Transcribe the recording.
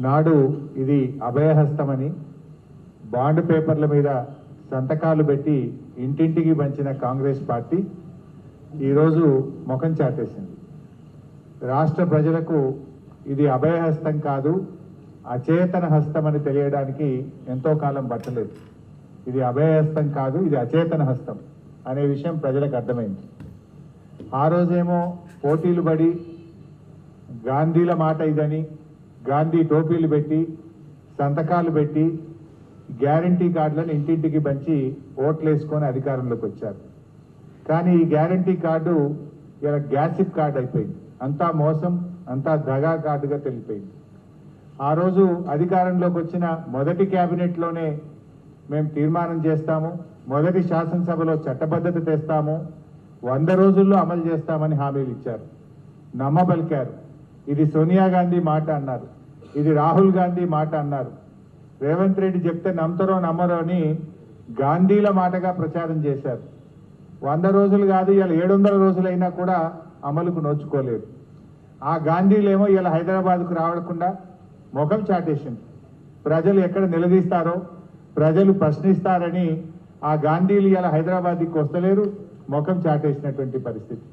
నాడు ఇది అభయహస్తమని బాండ్ పేపర్ల మీద సంతకాలు పెట్టి ఇంటింటికి పంచిన కాంగ్రెస్ పార్టీ ఈరోజు ముఖం చాటేసింది. రాష్ట్ర ప్రజలకు ఇది అభయహస్తం కాదు, అచేతన హస్తం అని తెలియడానికి ఎంతో కాలం పట్టలేదు. ఇది అభయహస్తం కాదు, ఇది అచేతన హస్తం అనే విషయం ప్రజలకు అర్థమైంది. ఆ రోజేమో పోటీలు పడి గాంధీల మాట ఇదని గాంధీ టోపీలు పెట్టి సంతకాలు పెట్టి గ్యారంటీ కార్డులను ఇంటింటికి పంచి ఓట్లు వేసుకొని అధికారంలోకి వచ్చారు. కానీ ఈ గ్యారంటీ కార్డు ఇలా గ్యాసిప్ కార్డు అయిపోయింది. అంతా మోసం, అంతా దగా కార్డుగా తెలిపోయింది. ఆ రోజు అధికారంలోకి వచ్చిన మొదటి క్యాబినెట్లోనే మేము తీర్మానం చేస్తాము, మొదటి శాసనసభలో చట్టబద్ధత తెస్తాము, 100 రోజుల్లో అమలు చేస్తామని హామీలు ఇచ్చారు, నమ్మబలికారు. ఇది సోనియా గాంధీ మాట అన్నారు, ఇది రాహుల్ గాంధీ మాట అన్నారు. రేవంత్ రెడ్డి చెప్తే నమ్మతారో నమ్మరో అని గాంధీల మాటగా ప్రచారం చేశారు. 100 రోజులు కాదు, ఇలా 700 రోజులైనా కూడా అమలుకు నోచుకోలేదు. ఆ గాంధీలేమో ఇలా హైదరాబాద్కు రావకుండా ముఖం చాటేసింది. ప్రజలు ఎక్కడ నిలదీస్తారో, ప్రజలు ప్రశ్నిస్తారని ఆ గాంధీలు ఇలా హైదరాబాద్కి వస్తలేరు, ముఖం చాటేసినటువంటి పరిస్థితి.